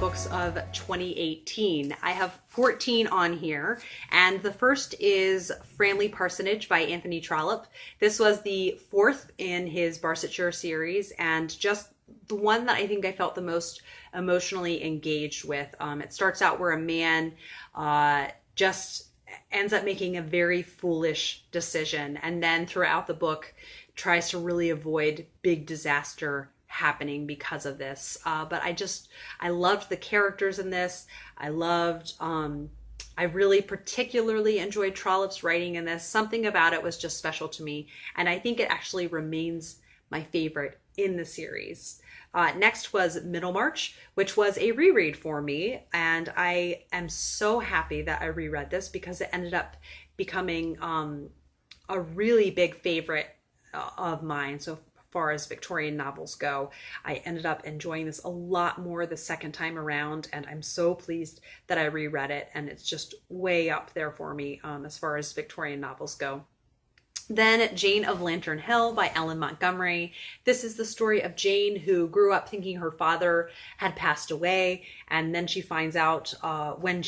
books of 2018. I have 14 on here, and the first is Framley Parsonage by Anthony Trollope. This was the fourth in his Barsetshire series, and just the one that I think I felt the most emotionally engaged with. It starts out where a man just ends up making a very foolish decision, and then throughout the book tries to really avoid big disaster happening because of this. But I loved the characters in this. I really particularly enjoyed Trollope's writing in this. Something about it was just special to me, and I think it actually remains my favorite in the series. Next was Middlemarch, which was a reread for me, and I am so happy that I reread this because it ended up becoming a really big favorite of mine. So far as Victorian novels go, I ended up enjoying this a lot more the second time around, and I'm so pleased that I reread it, and it's just way up there for me as far as Victorian novels go. Then Jane of Lantern Hill by Ellen Montgomery. This is the story of Jane, who grew up thinking her father had passed away, and then she finds out when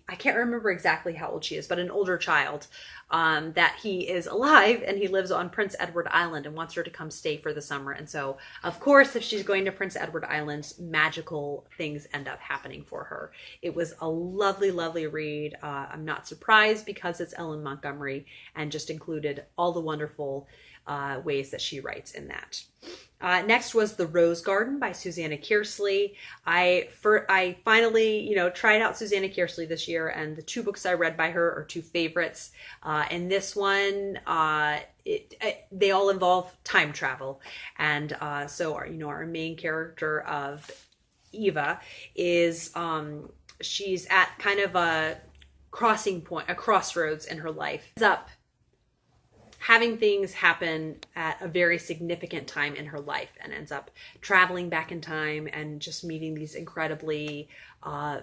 I can't remember exactly how old she is, but an older child, that he is alive and he lives on Prince Edward Island and wants her to come stay for the summer. And so, of course, if she's going to Prince Edward Island, magical things end up happening for her. It was a lovely, lovely read. I'm not surprised because it's Ellen Montgomery and just included all the wonderful ways that she writes in that. Next was The Rose Garden by Susanna Kearsley. I finally, tried out Susanna Kearsley this year, and the two books I read by her are two favorites. In this one, they all involve time travel, and so our main character of Eva is she's at kind of a crossing point, a crossroads in her life. Ends up having things happen at a very significant time in her life, and ends up traveling back in time and just meeting these incredibly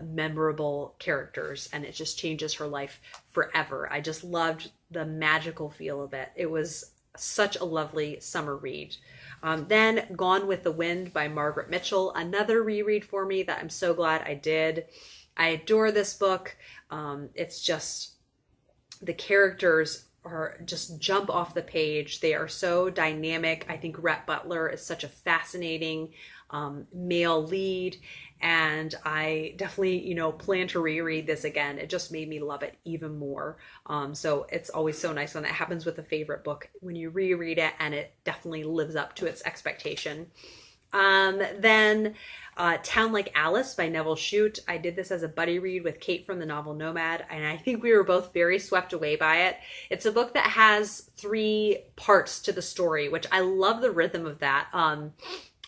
memorable characters, and it just changes her life forever. I just loved the magical feel of it. It was such a lovely summer read. Then Gone with the Wind by Margaret Mitchell, another reread for me that I'm so glad I did. I adore this book. It's just, the characters just jump off the page. They are so dynamic. I think Rhett Butler is such a fascinating male lead, and I definitely, plan to reread this again. It just made me love it even more. So it's always so nice when that happens with a favorite book, when you reread it and it definitely lives up to its expectation. Then Town Like Alice by Nevil Shute. I did this as a buddy read with Kate from the novel Nomad, and I think we were both very swept away by it. It's a book that has 3 parts to the story, which I love the rhythm of that.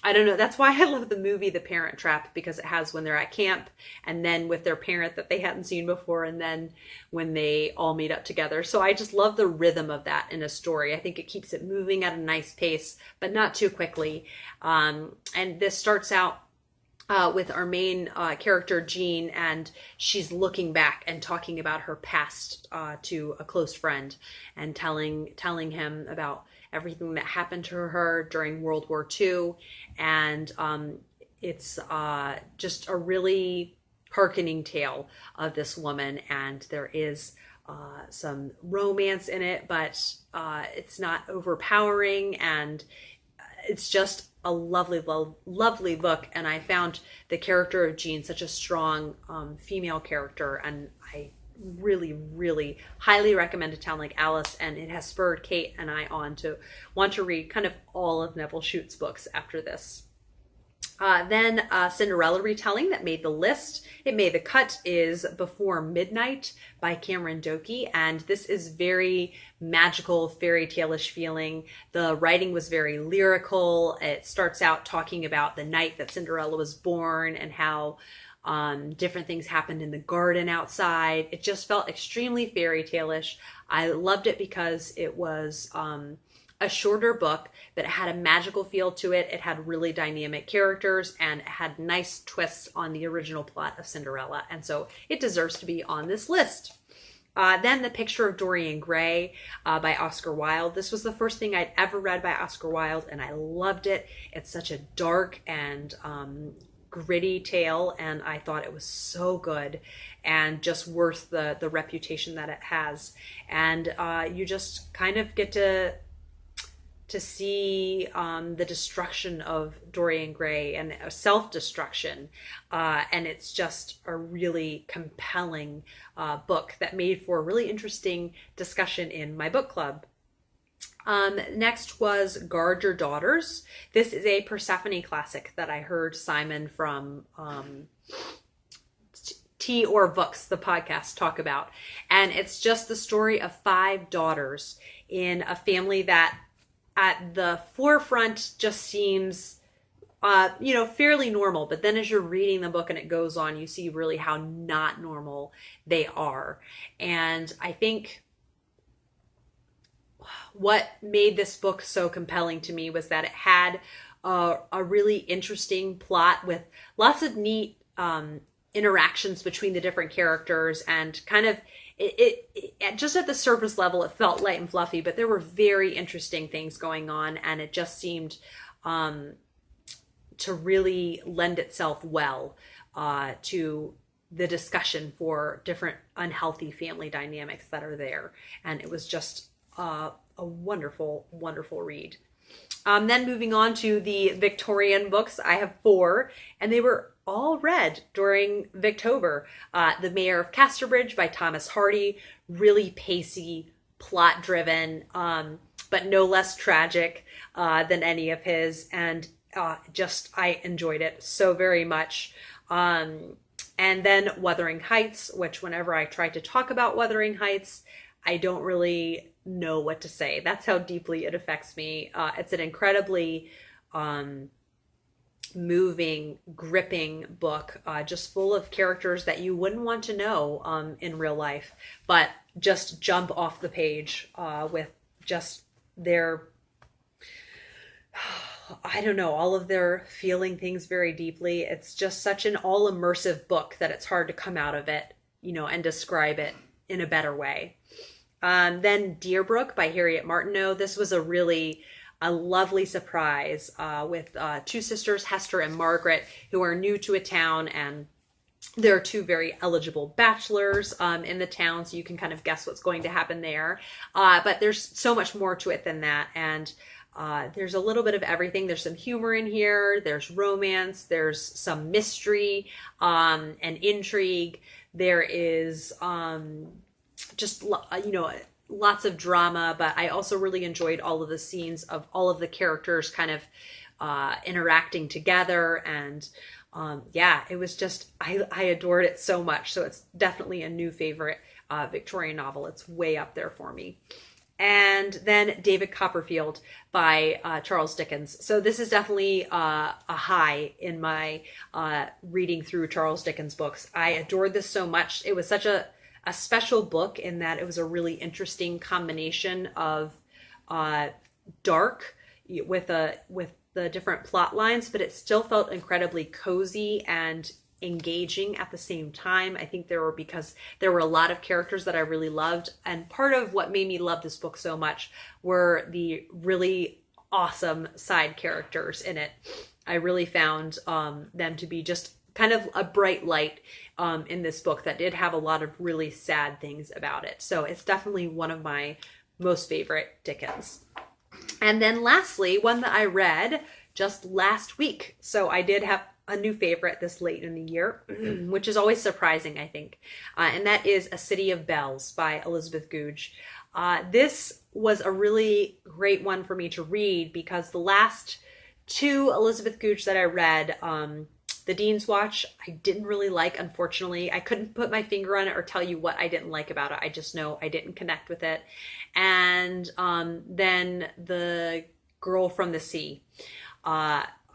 I don't know, that's why I love the movie The Parent Trap, because it has when they're at camp, and then with their parent that they hadn't seen before, and then when they all meet up together. So I just love the rhythm of that in a story. I think it keeps it moving at a nice pace, but not too quickly. And this starts out with our main character, Jean, and she's looking back and talking about her past to a close friend, and telling him about everything that happened to her during World War II. And it's just a really hearkening tale of this woman, and there is some romance in it, but it's not overpowering, and it's just a lovely, lovely book. And I found the character of Jean such a strong female character, and I really, really highly recommend A Town Like Alice, and it has spurred Kate and I on to want to read kind of all of Nevil Shute's books after this. Then Cinderella retelling that made the list. It made the cut is Before Midnight by Cameron Dokey, and this is very magical, fairy tale-ish feeling. The writing was very lyrical. It starts out talking about the night that Cinderella was born and how different things happened in the garden outside. It just felt extremely fairy tale-ish. I loved it because it was a shorter book, but it had a magical feel to it. It had really dynamic characters, and it had nice twists on the original plot of Cinderella, and so it deserves to be on this list. Then The Picture of Dorian Gray by Oscar Wilde. This was the first thing I'd ever read by Oscar Wilde, and I loved it. It's such a dark and gritty tale, and I thought it was so good and just worth the reputation that it has. And you just kind of get to see the destruction of Dorian Gray and self-destruction. And it's just a really compelling book that made for a really interesting discussion in my book club. Next was Guard Your Daughters. This is a Persephone classic that I heard Simon from Tea or Books, the podcast, talk about. And it's just the story of 5 daughters in a family that at the forefront just seems, fairly normal. But then as you're reading the book and it goes on, you see really how not normal they are. And I think what made this book so compelling to me was that it had a really interesting plot with lots of neat interactions between the different characters, and kind of it just at the surface level it felt light and fluffy, but there were very interesting things going on, and it just seemed to really lend itself well to the discussion for different unhealthy family dynamics that are there. And it was just a wonderful, wonderful read. Then moving on to the Victorian books, I have 4, and they were all read during Victober. The Mayor of Casterbridge by Thomas Hardy, really pacey, plot-driven, but no less tragic than any of his, and I enjoyed it so very much. And then Wuthering Heights, which whenever I try to talk about Wuthering Heights, I don't really know what to say. That's how deeply it affects me. It's an incredibly moving, gripping book, just full of characters that you wouldn't want to know in real life, but just jump off the page with just their, I don't know, all of their feeling things very deeply. It's just such an all immersive book that it's hard to come out of it, and describe it in a better way. Then Deerbrook by Harriet Maritneau. This was a lovely surprise with 2 sisters, Hester and Margaret, who are new to a town, and there are 2 very eligible bachelors in the town, so you can kind of guess what's going to happen there. But there's so much more to it than that, and there's a little bit of everything. There's some humor in here, there's romance, there's some mystery and intrigue. There is just, lots of drama, but I also really enjoyed all of the scenes of all of the characters kind of interacting together. And it was just, I adored it so much. So it's definitely a new favorite Victorian novel. It's way up there for me. And then David Copperfield by Charles Dickens. So this is definitely a high in my reading through Charles Dickens books. I adored this so much. It was such a special book in that it was a really interesting combination of dark with the different plot lines, but it still felt incredibly cozy and engaging at the same time. I think because there were a lot of characters that I really loved, and part of what made me love this book so much were the really awesome side characters in it. I really found them to be just kind of a bright light in this book that did have a lot of really sad things about it. So it's definitely one of my most favorite Dickens. And then lastly, one that I read just last week. So I did have a new favorite this late in the year, which is always surprising, I think. And that is A City of Bells by Elizabeth Goudge. This was a really great one for me to read because the last 2 Elizabeth Goudge that I read, The Dean's Watch, I didn't really like, unfortunately. I couldn't put my finger on it or tell you what I didn't like about it. I just know I didn't connect with it. And then The Girl from the Sea.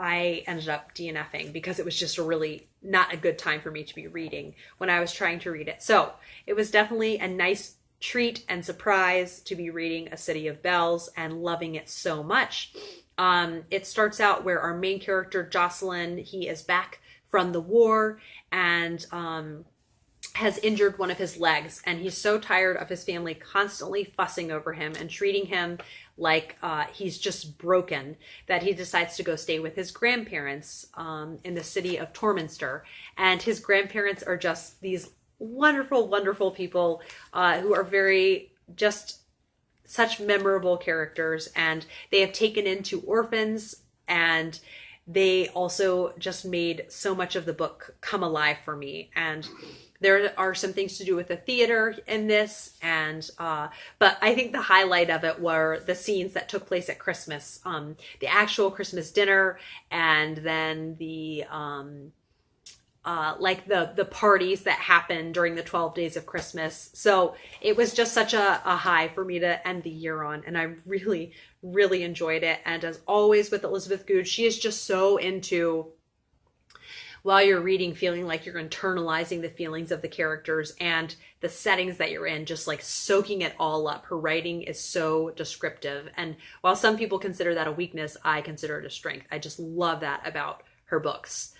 I ended up DNFing because it was just a really not a good time for me to be reading when I was trying to read it. So it was definitely a nice treat and surprise to be reading A City of Bells and loving it so much. It starts out where our main character, Jocelyn, he is back from the war and has injured one of his legs, and he's so tired of his family constantly fussing over him and treating him like he's just broken, that he decides to go stay with his grandparents in the city of Torminster. And his grandparents are just these wonderful, wonderful people who are very just such memorable characters, and they have taken in 2 orphans, and they also just made so much of the book come alive for me. And there are some things to do with the theater in this, and but I think the highlight of it were the scenes that took place at Christmas, the actual Christmas dinner, and then the like the parties that happened during the 12 days of Christmas. So it was just such a high for me to end the year on, and I really, really enjoyed it. And as always with Elizabeth Goudge, she is just so into, while you're reading, feeling like you're internalizing the feelings of the characters and the settings that you're in, just like soaking it all up. Her writing is so descriptive. And while some people consider that a weakness, I consider it a strength. I just love that about her books.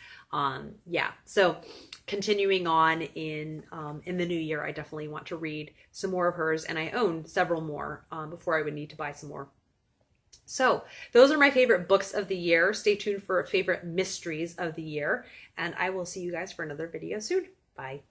Yeah, so continuing on in the new year, I definitely want to read some more of hers, and I own several more before I would need to buy some more. So those are my favorite books of the year. Stay tuned for favorite mysteries of the year, and I will see you guys for another video soon. Bye.